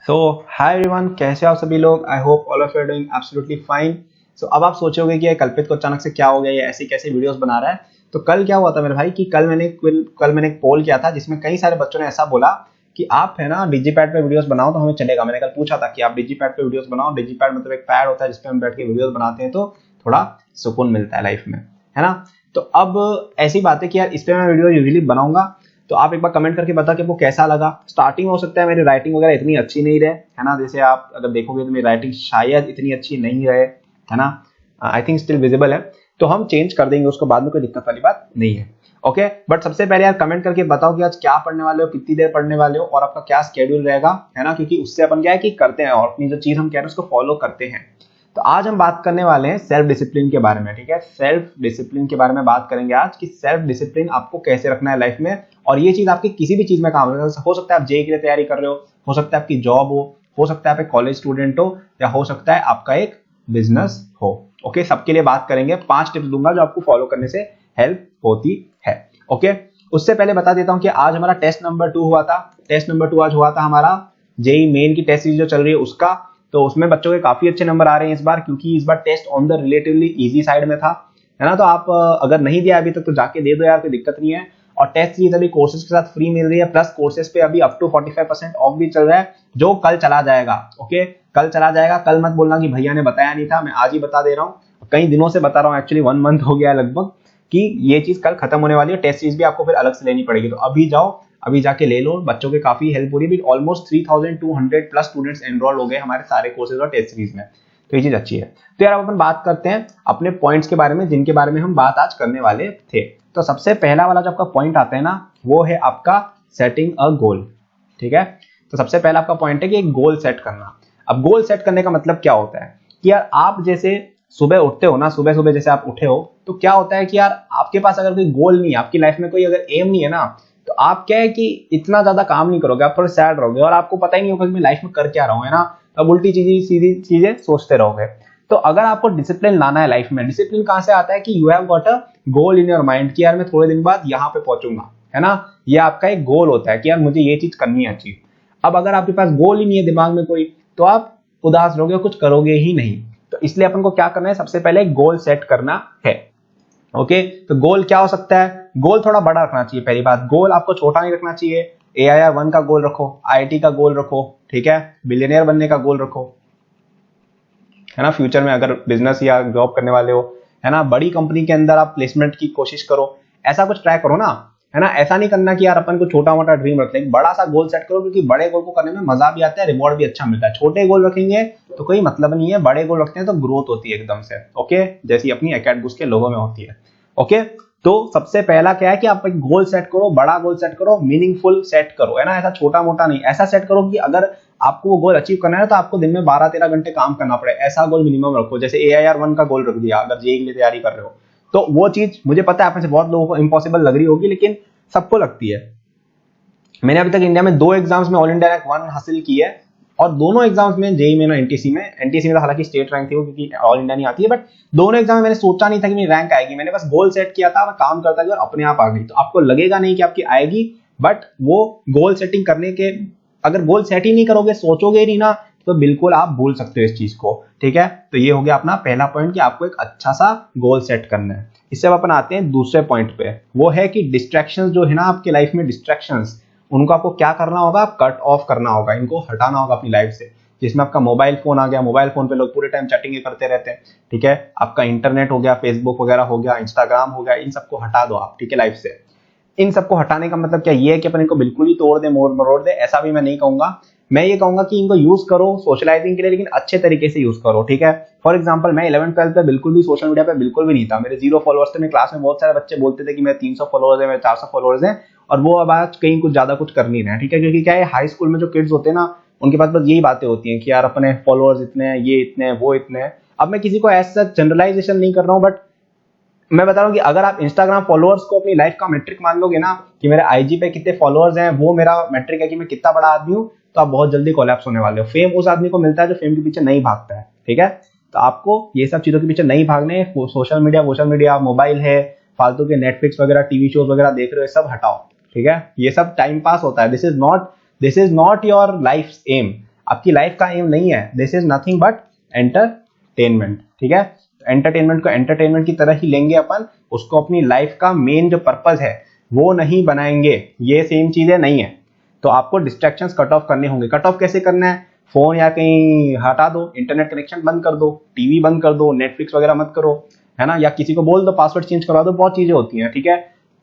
सो hi everyone, कैसे हो आप सभी लोग। I hope all of you are doing absolutely fine. So अब आप सोचोगे कि ये कल्पित को अचानक से क्या हो गया, ये ऐसी कैसी वीडियोस बना रहा है। तो कल क्या हुआ था मेरे भाई कि कल मैंने एक पोल किया था जिसमें कई सारे बच्चों ने ऐसा बोला कि आप है ना डिजिपैड पे वीडियोस बनाओ तो हमें चलेगा। मैंने कल पूछा था कि आप डिजिपैड पे वीडियोस बनाओ। डिजिपैड मतलब एक पैड होता है जिसपे हम बैठ के वीडियोस बनाते हैं तो थोड़ा सुकून मिलता है लाइफ में, है ना। तो अब ऐसी बात है कि यार इस पे मैं वीडियो यूजुअली बनाऊंगा, तो आप एक बार कमेंट करके बता कि आपको कैसा लगा। स्टार्टिंग में हो सकता है मेरी राइटिंग वगैरह इतनी अच्छी नहीं रहे, है ना। जैसे आप अगर देखोगे तो मेरी राइटिंग शायद इतनी अच्छी नहीं रहे, है ना। आई थिंक स्टिल विजिबल है, तो हम चेंज कर देंगे उसको बाद में, कोई दिक्कत वाली बात नहीं है। ओके, बट सबसे पहले यार कमेंट करके बताओ कि आज क्या पढ़ने वाले हो, कितनी देर पढ़ने वाले हो और आपका क्या स्केड्यूल रहेगा, है ना। क्योंकि उससे अपन क्या है कि करते हैं और अपनी जो चीज हम कह रहे हैं उसको फॉलो करते हैं। तो आज हम बात करने वाले हैं सेल्फ डिसिप्लिन के बारे में, ठीक है। सेल्फ डिसिप्लिन के बारे में बात करेंगे आज कि सेल्फ डिसिप्लिन आपको कैसे रखना है लाइफ में, और ये चीज आपकी किसी भी चीज में काम हो सकता है। आप जेई के लिए तैयारी कर रहे हो सकता है आपकी जॉब हो सकता है आप एक कॉलेज स्टूडेंट हो, या हो सकता है आपका एक बिजनेस हो। ओके, सबके लिए बात करेंगे। 5 टिप्स दूंगा जो आपको फॉलो करने से हेल्प होती है। ओके, उससे पहले बता देता हूं कि आज हमारा टेस्ट नंबर 2 हुआ था। टेस्ट नंबर 2 आज हुआ था हमारा जेई मेन की टेस्ट सीरीज जो चल रही है उसका। तो उसमें बच्चों के काफी अच्छे नंबर आ रहे हैं इस बार, क्योंकि इस बार test on the relatively easy side में था, है ना। तो आप अगर नहीं दिया अभी तक तो जाके दे दो यार, कोई दिक्कत नहीं है। और टेस्ट सीरीज अभी कोर्सेज के साथ फ्री मिल रही है, प्लस कोर्सेज पे अभी अप टू 45% ऑफ भी चल रहा है, जो कल चला जाएगा। ओके, कल चला जाएगा। कल मत बोलना कि भैया ने बताया नहीं था, मैं आज ही बता दे रहा हूँ। कई दिनों से बता रहा हूँ, एक्चुअली 1 मंथ हो गया है लगभग, कि ये चीज कल खत्म होने वाली है। टेस्ट सीरीज भी आपको फिर अलग से लेनी पड़ेगी, तो अभी जाओ, अभी जाके ले लो। बच्चों के काफी हेल्प हो रही है। ऑलमोस्ट 3200 प्लस स्टूडेंट्स एनरोल हो गए हमारे सारे कोर्सेज और टेस्ट सीरीज में, तो ये चीज अच्छी है। तो यार अपन बात करते हैं अपने पॉइंट्स के बारे में, जिनके बारे में हम बात आज करने वाले थे। तो सबसे पहला वाला जो आपका पॉइंट आता है ना, वो है आपका सेटिंग अ गोल, ठीक है। तो सबसे पहला आपका पॉइंट है कि एक गोल सेट करना। अब गोल सेट करने का मतलब क्या होता है कि यार आप जैसे सुबह उठते हो ना, सुबह सुबह जैसे आप उठे हो, तो क्या होता है कि यार आपके पास अगर कोई गोल नहीं है, आपकी लाइफ में कोई अगर एम नहीं है ना, तो आप क्या है कि इतना ज्यादा काम नहीं करोगे, आप थोड़े सैड रहोगे और आपको पता ही नहीं होगा कि मैं लाइफ में कर क्या रहा हूं, है ना। अब उल्टी चीजें सीधी चीजें सोचते रहोगे। तो अगर आपको डिसिप्लिन लाना है लाइफ में, डिसिप्लिन कहां से आता है कि you have got a goal in your mind कि यार मैं थोड़े दिन बाद यहाँ पे पहुंचूंगा, है ना। ये आपका एक गोल होता है कि यार मुझे ये चीज करनी है अचीव। अब अगर आपके पास गोल ही नहीं है दिमाग में कोई, तो आप उदास रहोगे, कुछ करोगे ही नहीं। तो इसलिए अपन को क्या करना है, सबसे पहले गोल सेट करना है। ओके, तो गोल क्या हो सकता है, गोल थोड़ा बड़ा रखना चाहिए। पहली बात, गोल आपको छोटा नहीं रखना चाहिए। AIR 1 का गोल रखो, IIT का गोल रखो, ठीक है। बिलियनियर बनने का गोल रखो, है ना। फ्यूचर में अगर बिजनेस या जॉब करने वाले हो, है ना, बड़ी कंपनी के अंदर आप प्लेसमेंट की कोशिश करो, ऐसा कुछ ट्राई करो ना, है ना। ऐसा नहीं करना कि यार अपन को छोटा मोटा ड्रीम रखते हैं, बड़ा सा गोल सेट करो, क्योंकि बड़े गोल को करने में मजा भी आता है, रिवॉर्ड भी अच्छा मिलता है। छोटे गोल रखेंगे तो कोई मतलब नहीं है, बड़े गोल रखते हैं तो ग्रोथ होती है एकदम से। ओके, जैसी अपनी एकेडमी के लोगों में होती है। ओके, तो सबसे पहला क्या है कि आप एक गोल सेट करो, बड़ा गोल सेट करो, मीनिंगफुल सेट करो, है ना। ऐसा छोटा मोटा नहीं, ऐसा सेट करो कि अगर आपको वो गोल अचीव करना है तो आपको दिन में 12-13 घंटे काम करना पड़े, ऐसा गोल मिनिमम रखो। जैसे AIR 1 का गोल रख दिया अगर जेई के लिए तैयारी कर रहे हो, तो वो चीज मुझे पता है आप में से बहुत लोगों को इम्पॉसिबल लग रही होगी, लेकिन सबको लगती है। मैंने अभी तक इंडिया में 2 एग्जाम्स में ऑल इंडिया रैंक 1 हासिल की है, और दोनों एग्जाम्स में जेई में ना एनटीसी में तो हालांकि स्टेट रैंक थी वो, क्योंकि ऑल इंडिया नहीं आती है, बट दोनों एग्जाम में मैंने सोचा नहीं था कि मेरी रैंक आएगी। मैंने बस गोल सेट किया था, मैं काम करता गया और अपने आप आ गई। तो आपको लगेगा नहीं कि आपकी आएगी, बट वो गोल सेटिंग करने के, अगर गोल सेट ही नहीं करोगे, सोचोगे नहीं ना, तो बिल्कुल आप भूल सकते हो इस चीज को, ठीक है। तो ये हो गया अपना पहला पॉइंट कि आपको एक अच्छा सा गोल सेट करना है। इससे अब अपन आते हैं दूसरे पॉइंट पे, वो है कि डिस्ट्रैक्शंस जो है ना आपके लाइफ में, डिस्ट्रैक्शंस, उनको आपको क्या करना होगा, कट ऑफ करना होगा, इनको हटाना होगा अपनी लाइफ से। जिसमें आपका मोबाइल फोन आ गया, मोबाइल फोन पे लोग पूरे टाइम चैटिंग करते रहते हैं, ठीक है। आपका इंटरनेट हो गया, फेसबुक वगैरह हो गया, इंस्टाग्राम हो गया, इन सबको हटा दो आप, ठीक है, लाइफ से। इन सबको हटाने का मतलब क्या ये है कि अपन इनको बिल्कुल ही तोड़ दे, मोड़ मरोड़ दे, ऐसा भी मैं नहीं कहूंगा। मैं ये कहूंगा कि इनको यूज करो सोशलाइजिंग के लिए, लेकिन अच्छे तरीके से यूज करो, ठीक है। फॉर एग्जांपल, मैं 11th-12th पे बिल्कुल भी सोशल मीडिया पे बिल्कुल भी नहीं था, मेरे 0 फॉलोअर्स थे। मेरे क्लास में बहुत सारे बच्चे बोलते थे कि मेरे 300 फॉलोअर्स है, मेरे 400 फॉलोअर्स हैं, और वो अब आज कहीं कुछ ज्यादा कुछ कर नहीं रहे हैं, ठीक है। क्योंकि क्या है, हाई स्कूल में जो किड्स होते हैं ना, उनके पास बस यही बातें होती हैं कि यार अपने फॉलोअर्स इतने हैं, ये इतने हैं, वो इतने हैं। अब मैं किसी को ऐसा जनरलाइजेशन नहीं कर रहा हूँ, बट मैं बता रहा हूँ कि अगर आप इंस्टाग्राम फॉलोअर्स को अपनी लाइफ का मैट्रिक मान लोगे ना, कि मेरे आईजी पे कितने फॉलोअर्स हैं वो मेरा मैट्रिक है कि मैं कितना बड़ा आदमी हूँ, तो आप बहुत जल्दी कोलैप्स होने वाले हो। फेम उस आदमी को मिलता है जो फेम के पीछे नहीं भागता है, ठीक है। तो आपको ये सब चीजों के पीछे नहीं भागने। सोशल मीडिया मोबाइल है, फालतू के नेटफ्लिक्स वगैरह टीवी शोज वगैरह देख रहे हो, सब हटाओ, ठीक है। ये सब टाइम पास होता है, this is not your life aim. आपकी लाइफ का एम नहीं है, this is nothing but entertainment, ठीक है। एंटरटेनमेंट को एंटरटेनमेंट की तरह ही लेंगे अपन, उसको अपनी लाइफ का मेन जो पर्पज है वो नहीं बनाएंगे, ये सेम चीजें नहीं है। तो आपको डिस्ट्रैक्शंस कट ऑफ करने होंगे। कट ऑफ कैसे करना है, फोन या कहीं हटा दो, इंटरनेट कनेक्शन बंद कर दो, टीवी बंद कर दो, नेटफ्लिक्स वगैरह मत करो, है ना, या किसी को बोल दो पासवर्ड चेंज करवा दो, बहुत चीजें होती हैं, ठीक है।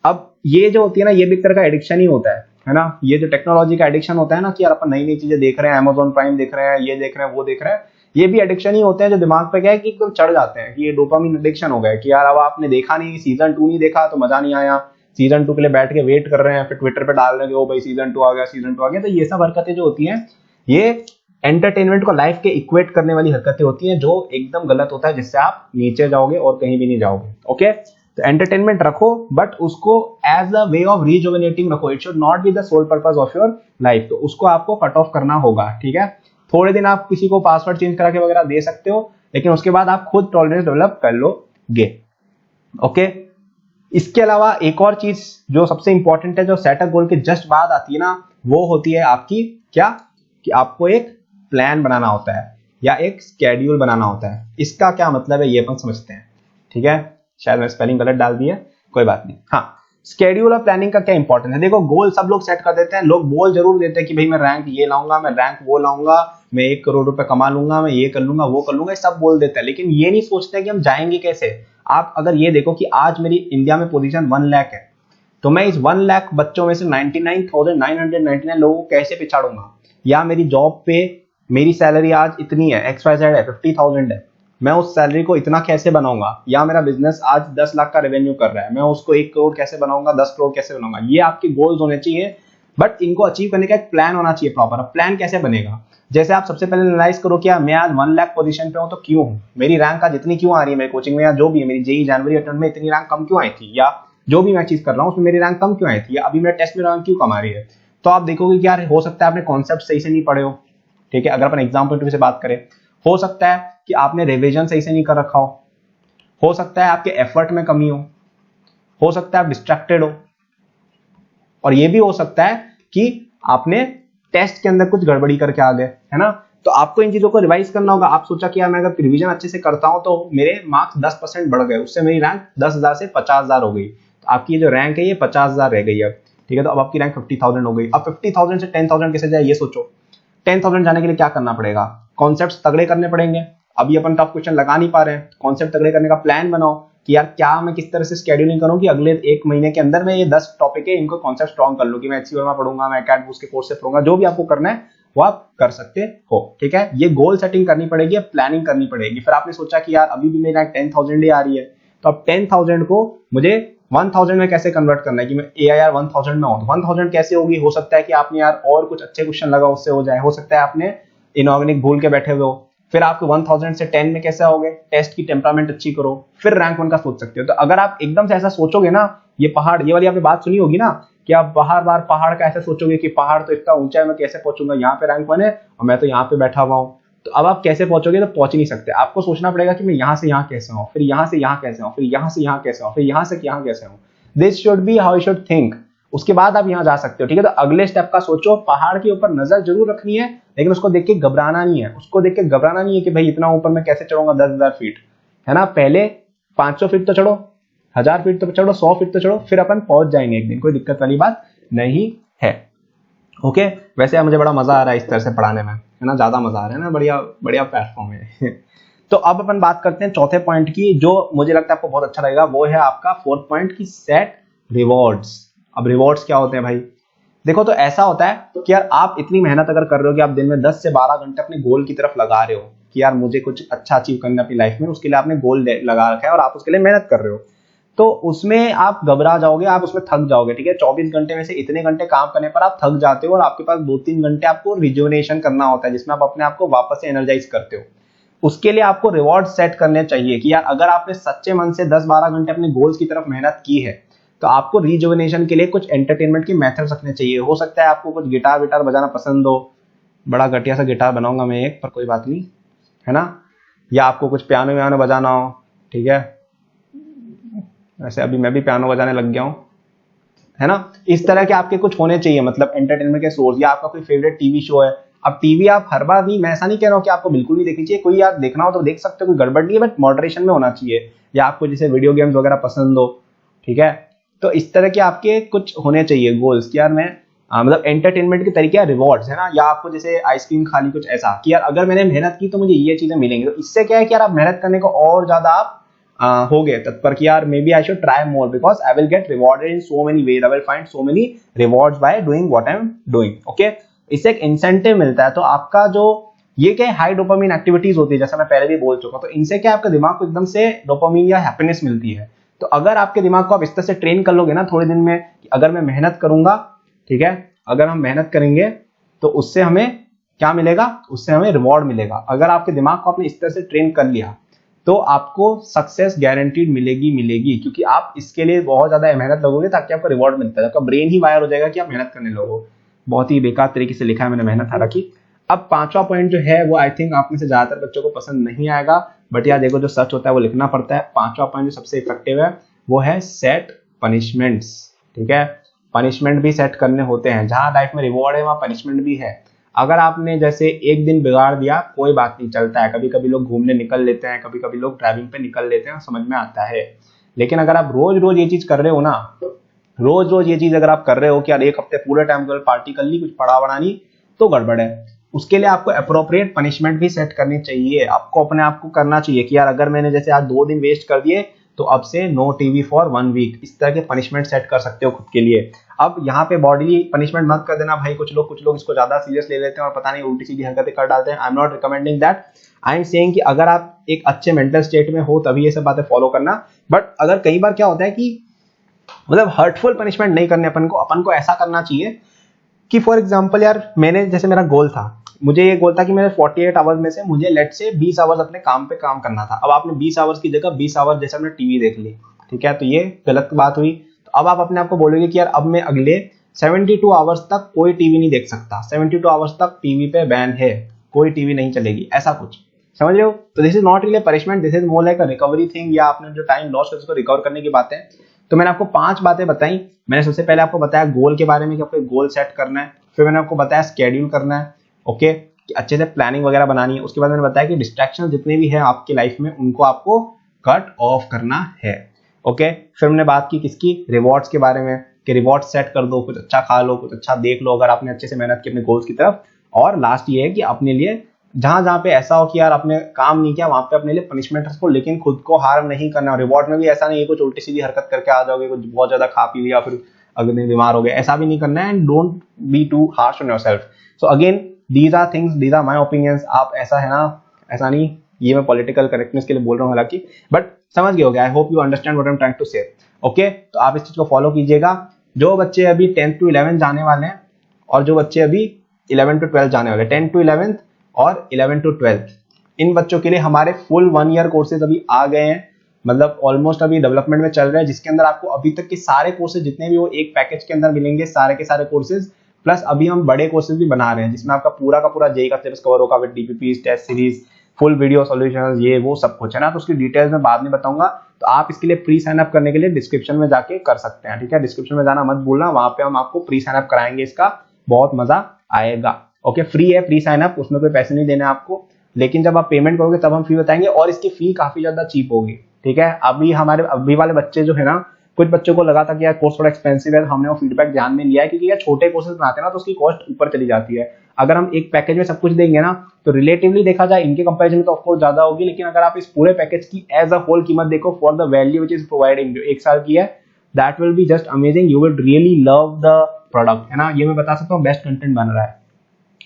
अब ये जो होती है ना, ये भी एक तरह का एडिक्शन ही होता है ना, ये जो टेक्नोलॉजी का एडिक्शन होता है ना, कि यार अपन नई नई चीजें देख रहे हैं, अमेजॉन प्राइम देख रहे हैं, ये देख रहे हैं, वो देख रहे हैं, ये भी एडिक्शन ही होते हैं जो दिमाग पे क्या है कि एकदम चढ़ जाते हैं, कि ये डोपामिन एडिक्शन हो गया कि यार अब आपने देखा नहीं, सीजन 2 नहीं देखा तो मजा नहीं आया, सीजन 2 के लिए बैठ के वेट कर रहे हैं, फिर ट्विटर पे डाल रहे हैं ओ भाई सीजन 2 आ गया, सीजन 2 आ गया। तो ये सब हरकतें जो होती हैं, ये एंटरटेनमेंट को लाइफ के इक्वेट करने वाली हरकतें होती हैं, जो एकदम गलत होता है, जिससे आप नीचे जाओगे और कहीं भी नहीं जाओगे। ओके, तो एंटरटेनमेंट रखो, बट उसको as a way of rejuvenating रखो, it should not be the sole purpose of your life. तो उसको आपको कट ऑफ करना होगा, ठीक है। थोड़े दिन आप किसी को पासवर्ड चेंज करा के वगैरह दे सकते हो, लेकिन उसके बाद आप खुद टॉलरेंस डेवलप कर लोगे। ओके, इसके अलावा एक और चीज जो सबसे इंपॉर्टेंट है, जो सेटअप गोल के जस्ट बाद आती है ना, वो होती है आपकी क्या, कि आपको एक प्लान बनाना होता है या एक स्केड्यूल बनाना होता है। इसका क्या मतलब है ये अपन समझते हैं, ठीक है। शायद मैं स्पेलिंग गलत डाल दी है, कोई बात नहीं। हाँ, स्केड्यूल और प्लानिंग का क्या इंपॉर्टेंस है। देखो, गोल सब लोग सेट कर देते हैं, लोग बोल जरूर देते हैं कि भाई मैं रैंक ये लाऊंगा, मैं रैंक वो लाऊंगा, मैं 1 करोड़ रुपए कमा लूंगा, मैं ये कर लूंगा, वो कर लूंगा, सब बोल देते हैं, लेकिन ये नहीं सोचते कि हम जाएंगे कैसे। आप अगर ये देखो कि आज मेरी इंडिया में पोजीशन 1 लाख है, तो मैं इस 1 लाख बच्चों में से 99,999 लोगों को कैसे पिछाड़ूंगा, या मेरी जॉब पे मेरी सैलरी आज इतनी है, XYZ है, 50,000 है, मैं उस सैलरी को इतना कैसे बनाऊंगा, या मेरा बिजनेस आज 10 लाख का रेवेन्यू कर रहा है, मैं उसको 1 करोड़ कैसे बनाऊंगा, 10 करोड़ कैसे बनाऊंगा। ये आपके गोल्स होने चाहिए, बट इनको अचीव करने का एक प्लान होना चाहिए प्रॉपर। प्लान कैसे बनेगा, जैसे आप सबसे पहले एनालाइज करो कि मैं आज 1 लाख पोजीशन पे हूं तो क्यों हूं, मेरी रैंक आज इतनी क्यों आ रही है, मेरी कोचिंग में या जो भी है, मेरी जेई जनवरी अटेम्प्ट में इतनी रैंक कम क्यों आई थी, या जो भी मैं चीज कर रहा हूँ उसमें मेरी रैंक कम क्यों आई थी, या अभी मेरे टेस्ट में रैंक क्यों कम आ रही है। तो आप देखोगे कि यार हो सकता है आपने कॉन्सेप्ट सही से नहीं पढ़े हो, ठीक है। अगर अपन एग्जाम पॉइंट से बात करें, हो सकता है कि आपने रिवीजन सही से नहीं कर रखा हो सकता है आपके एफर्ट में कमी हो सकता है आप डिस्ट्रैक्टेड हो, और ये भी हो सकता है कि आपने टेस्ट के अंदर कुछ गड़बड़ी करके आ गए, है ना। तो आपको इन चीजों को रिवाइज करना होगा। आप सोचा कि यार मैं अगर रिवीजन अच्छे से करता हूं तो मेरे मार्क्स 10% बढ़ गए, उससे मेरी रैंक 10,000 से 50,000 हो गई, तो आपकी ये जो रैंक है ये 50,000 रह गई अब, ठीक है। तो अब आपकी रैंक 50,000 हो गई। अब 50,000 से 10,000 कैसे जाए ये सोचो। 10,000 जाने के लिए क्या करना पड़ेगा, कॉन्सेप्ट्स तगड़े करने पड़ेंगे। अभी अपन टफ क्वेश्चन लगा नहीं पा रहे हैं, कॉन्सेप्ट तगड़े करने का प्लान बनाओ कि यार क्या मैं किस तरह से स्केड्यूलिंग करूं कि अगले 1 महीने के अंदर मैं ये 10 टॉपिक है इनको कॉन्सेप्ट स्ट्रॉन्ग कर लूं, कि मैं HCO में पढ़ूंगा, मैं कैट बूस्ट के कोर्स से पढ़ूंगा, जो भी आपको करना है वो आप कर सकते हो, ठीक है। ये गोल सेटिंग करनी पड़ेगी, प्लानिंग करनी पड़ेगी। फिर आपने सोचा कि यार अभी भी मेरी रैंक 10,000 ही आ रही है, तो अब 10,000 को मुझे 1,000 में कैसे कन्वर्ट करना है कि मैं AIR 1,000 में हूं। 1,000 कैसे होगी, हो सकता है कि आपने यार और कुछ अच्छे क्वेश्चन लगा उससे हो जाए, हो सकता है आपने इनऑर्गेनिक भूल के बैठे हुए हो। फिर आपको 1000 से 10 में कैसे आओगे, टेस्ट की टेम्परामेंट अच्छी करो, फिर रैंक 1 का सोच सकते हो। तो अगर आप एकदम से ऐसा सोचोगे ना, ये पहाड़, ये वाली आपने बात सुनी होगी ना कि आप बार बार पहाड़ का ऐसे सोचोगे कि पहाड़ तो इतना ऊंचा है, मैं कैसे पहुंचूंगा, यहाँ पे रैंक 1 है और मैं तो यहाँ पे बैठा हुआ हूँ, तो अब आप कैसे पहुंचोगे, तो पहुंच ही नहीं सकते। आपको सोचना पड़ेगा कि मैं यहाँ से यहाँ कैसे आऊँ, फिर यहाँ से यहाँ कैसे आऊँ, फिर यहाँ से यहाँ कैसे आऊँ, फिर यहाँ से यहाँ कैसे आऊँ। This should be how you should think, उसके बाद आप यहाँ जा सकते हो, ठीक है। तो अगले स्टेप का सोचो, पहाड़ के ऊपर नजर जरूर रखनी है, लेकिन उसको देख के घबराना नहीं है, उसको देख के घबराना नहीं है कि भाई इतना ऊपर मैं कैसे चढ़ूंगा 10,000 फीट, है ना। पहले 500 फीट तो चढ़ो, 1000 फीट तो चढ़ो, 100 फीट तो चढ़ो, फिर अपन पहुंच जाएंगे एक दिन, कोई दिक्कत वाली बात नहीं है। ओके, वैसे मुझे बड़ा मजा आ रहा है इस तरह से पढ़ाने में, है ना, ज्यादा मजा आ रहा है ना, बढ़िया बढ़िया प्लेटफॉर्म है। तो अब अपन बात करते हैं चौथे पॉइंट की, जो मुझे लगता है आपको बहुत अच्छा लगेगा, वो है आपका 4th पॉइंट की सेट रिवॉर्ड्स। अब रिवॉर्ड्स क्या होते हैं भाई, देखो तो ऐसा होता है कि यार आप इतनी मेहनत अगर कर रहे हो कि आप दिन में 10 से 12 घंटे अपने गोल की तरफ लगा रहे हो कि यार मुझे कुछ अच्छा अचीव करना है अपनी लाइफ में, उसके लिए आपने गोल लगा रखा है और आप उसके लिए मेहनत कर रहे हो, तो उसमें आप घबरा जाओगे, आप उसमें थक जाओगे, ठीक है। 24 घंटे में से इतने घंटे काम करने पर आप थक जाते हो और आपके पास 2-3 घंटे आपको रिजुवेनेशन करना होता है, जिसमें आप अपने आप को वापस से एनर्जाइज करते हो। उसके लिए आपको रिवॉर्ड सेट करने चाहिए कि यार अगर आपने सच्चे मन से 10-12 घंटे अपने गोल्स की तरफ मेहनत की है, तो आपको रिजुवेनेशन के लिए कुछ एंटरटेनमेंट के मेथड्स रखने चाहिए। हो सकता है आपको कुछ गिटार विटार बजाना पसंद हो, बड़ा घटिया सा गिटार बनाऊंगा मैं एक, पर कोई बात नहीं, है ना, या आपको कुछ पियानो व्यानो बजाना हो, ठीक है। वैसे अभी मैं भी पियानो बजाने लग गया हूं, है ना। इस तरह के आपके कुछ होने चाहिए, मतलब एंटरटेनमेंट के सोर्स, या आपका कोई फेवरेट टीवी शो है, अब टीवी आप हर बार नहीं, मैं ऐसा नहीं कह रहा हूँ कि आपको बिल्कुल नहीं देखनी चाहिए, कोई आप देखना हो तो देख सकते हो, कोई गड़बड़ नहीं है, बट मॉडरेशन में होना चाहिए। या आपको जैसे वीडियो गेम्स वगैरह पसंद हो, ठीक है, तो इस तरह के आपके कुछ होने चाहिए गोल्स कि यार मैं मतलब एंटरटेनमेंट के तरीके रिवॉर्ड्स है ना, या आपको जैसे आइसक्रीम खा ली कुछ ऐसा कि यार अगर मैंने मेहनत की तो मुझे ये चीजें मिलेंगी। तो इससे क्या है कि यार आप मेहनत करने को और ज्यादा आप हो गए तत्पर कि यार maybe I should try more because I will get rewarded in so many ways, I will find so many rewards by doing what I am doing. Okay, इससे एक इंसेंटिव मिलता है। तो आपका जो ये क्या हाई डोपामिन एक्टिविटीज होती है, जैसा मैं पहले भी बोल चुका, तो इनसे क्या आपके दिमाग को एकदम से डोपामिन या हैप्पीनेस मिलती है। तो अगर आपके दिमाग को आप इस तरह से ट्रेन कर लोगे ना थोड़े दिन में कि अगर मैं मेहनत करूंगा, ठीक है, अगर हम मेहनत करेंगे तो उससे हमें क्या मिलेगा, उससे हमें रिवॉर्ड मिलेगा। अगर आपके दिमाग को आपने इस तरह से ट्रेन कर लिया तो आपको सक्सेस गारंटीड मिलेगी, क्योंकि आप इसके लिए बहुत ज्यादा मेहनत लगोगे ताकि आपको रिवॉर्ड मिलता है। आपका ब्रेन ही वायर हो जाएगा कि आप मेहनत करने लगो। बहुत ही बेकार तरीके से लिखा है मैंने मेहनत, हालांकि। अब पांचवा पॉइंट जो है वो आई थिंक आप में से ज्यादातर बच्चों को पसंद नहीं आएगा, बट यार देखो जो सच होता है वो लिखना पड़ता है। पांचवा पॉइंट जो सबसे इफेक्टिव है वो है सेट पनिशमेंट्स, ठीक है। पनिशमेंट भी सेट करने होते हैं, जहां लाइफ में रिवॉर्ड है वहां पनिशमेंट भी है। अगर आपने जैसे एक दिन बिगाड़ दिया कोई बात नहीं, चलता है, कभी कभी लोग घूमने निकल लेते हैं, कभी कभी लोग ड्राइविंग पे निकल लेते हैं, समझ में आता है। लेकिन अगर आप रोज रोज ये चीज कर रहे हो ना, रोज रोज ये चीज अगर आप कर रहे हो कि यार एक हफ्ते पूरे टाइम केवल पार्टी कर ली, कुछ पड़ा बड़ा नहीं, तो गड़बड़ है। उसके लिए आपको अप्रोप्रिएट पनिशमेंट भी सेट करनी चाहिए। आपको अपने आप को करना चाहिए कि यार अगर मैंने जैसे आज 2 दिन वेस्ट कर दिए तो अब से नो टीवी फॉर 1 वीक, इस तरह के पनिशमेंट सेट कर सकते हो खुद के लिए। अब यहाँ पे बॉडी पनिशमेंट मत कर देना भाई, कुछ लोग इसको ज्यादा सीरियस ले लेते हैं और पता नहीं उल्टी सीधी हरकतें कर डालते हैं। I am not recommending that, I am saying कि अगर आप एक अच्छे मेंटल स्टेट में हो तभी ये सब बातें फॉलो करना। बट अगर कई बार क्या होता है कि मतलब हर्टफुल पनिशमेंट नहीं करने, अपन को ऐसा करना चाहिए कि फॉर एग्जांपल यार मैंने जैसे मेरा गोल था, मुझे ये गोल था कि मेरे 48 आवर्स में से मुझे लेट से 20 आवर्स अपने काम पे काम करना था। अब आपने 20 आवर्स की जगह 20 आवर्स जैसे हमने टीवी देख ली, ठीक है, तो ये गलत बात हुई। तो अब आप अपने आप को बोलोगे कि यार अब मैं अगले 72 आवर्स तक कोई टीवी नहीं देख सकता, 72 आवर्स तक टीवी पे बैन है, कोई टीवी नहीं चलेगी, ऐसा कुछ, समझ रहे हो। तो this is not really punishment, this is more like a recovery thing, या आपने जो टाइम लॉस है उसको रिकवर करने की बातें। तो मैंने आपको 5 बातें बताई। मैंने सबसे पहले आपको बताया गोल के बारे में कि आपको गोल सेट करना है, फिर मैंने आपको बताया स्केड्यूल करना है, ओके, कि अच्छे से प्लानिंग वगैरह बनानी है। उसके बाद मैंने बताया कि डिस्ट्रैक्शन जितने भी हैं आपकी लाइफ में उनको आपको कट ऑफ करना है, ओके। फिर हमने बात की किसकी, रिवॉर्ड्स के बारे में, कि रिवॉर्ड सेट कर दो, कुछ अच्छा खा लो, कुछ अच्छा देख लो अगर आपने अच्छे से मेहनत की अपने गोल्स की तरफ। और लास्ट ये है कि अपने लिए जहां जहां पे ऐसा हो कि यार आपने काम नहीं किया वहां पे अपने लिए पनिशमेंट रखो, लेकिन खुद को हार्म नहीं करना। रिवॉर्ड में भी ऐसा नहीं है कुछ उल्टी सीधी हरकत करके आ जाओगे, कुछ बहुत ज्यादा खा पी लिया फिर अगले दिन बीमार हो गए, ऐसा भी नहीं करना है। And don't be too harsh on yourself. So again these are things, these are my opinions. आप ऐसा है ना, ऐसा नहीं, ये मैं पॉलिटिकल करेक्टनेस के लिए बोल रहा हूँ हालांकि, बट समझ गए होगे। I hope you understand what I am trying to say, okay. तो आप इस चीज को फॉलो कीजिएगा। जो बच्चे अभी 10th to 11th जाने वाले हैं और जो बच्चे अभी 11 to 12 जाने वाले, 10 to 11th और 11 to 12th, इन बच्चों के लिए हमारे फुल 1 ईयर कोर्सेज अभी आ गए हैं, मतलब ऑलमोस्ट अभी डेवलपमेंट में चल रहे हैं, जिसके अंदर आपको अभी तक के सारे कोर्सेज जितने भी वो एक पैकेज के अंदर मिलेंगे, सारे के सारे कोर्सेज, प्लस अभी हम बड़े कोर्सेज भी बना रहे हैं जिसमें आपका पूरा का पूरा जेईई का सिलेबस कवर होगा with DPPs, test series, full video solutions, ये वो सब कुछ है ना। तो उसकी डिटेल्स में बाद में बताऊंगा। तो आप इसके लिए प्री साइन अप करने के लिए डिस्क्रिप्शन में जाके कर सकते हैं, ठीक है। डिस्क्रिप्शन में जाना मत भूलना, वहां पे हम आपको प्री साइन अप कराएंगे, इसका बहुत मजा आएगा, ओके। फ्री है प्री साइन अप, उसमें कोई पैसे नहीं देने आपको, लेकिन जब आप पेमेंट करोगे तब हम फी बताएंगे, और इसकी फी काफी ज्यादा चीप होगी, ठीक है। अभी हमारे अभी वाले बच्चे जो है ना, कुछ बच्चों को लगा था कि यार कोर्स थोड़ा एक्सपेंसिव है, हमने वो फीडबैक ध्यान में लिया है, क्योंकि यार छोटे कोर्सेज बनाते हैं ना तो उसकी कॉस्ट ऊपर चली जाती है। अगर हम एक पैकेज में सब कुछ देंगे ना तो रिलेटिवली देखा जाए इनके कंपैरिजन में तो ऑफकोर्स ज्यादा होगी, लेकिन अगर आप इस पूरे पैकेज की एज अ होल कीमत देखो for the value which is providing, जो 1 साल की है, that will be just amazing, you will really love the product, है ना। ये मैं बता सकता हूँ, बेस्ट कंटेंट बन रहा है।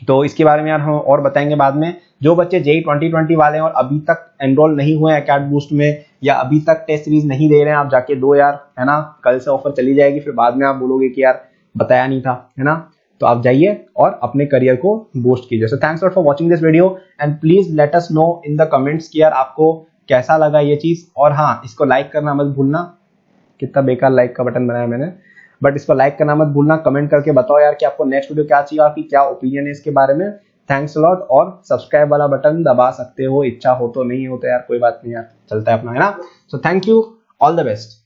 तो इसके बारे में यार हम और बताएंगे बाद में। जो बच्चे जेईई 2020 वाले हैं और अभी तक एनरोल नहीं हुए हैं अकेडमी बूस्ट में, या अभी तक टेस्ट सीरीज नहीं दे रहे हैं, आप जाके दो यार, है ना। कल से ऑफर चली जाएगी, फिर बाद में आप बोलोगे कि यार बताया नहीं था, है ना। तो आप जाइए और अपने करियर को बूस्ट कीजिए। So thanks for watching this video and please let us know in the comments कि यार आपको कैसा लगा ये चीज। और हाँ, इसको लाइक करना मत भूलना, कितना बेकार लाइक का बटन बनाया मैंने, बट इसको लाइक करना मत भूलना। कमेंट करके बताओ यार कि आपको नेक्स्ट वीडियो क्या चाहिए, आपकी क्या ओपिनियन है इसके बारे में। Thanks a lot. और सब्सक्राइब वाला बटन दबा सकते हो, इच्छा हो तो, नहीं हो तो यार कोई बात नहीं यार, चलता है अपना, है ना। So thank you, all the best.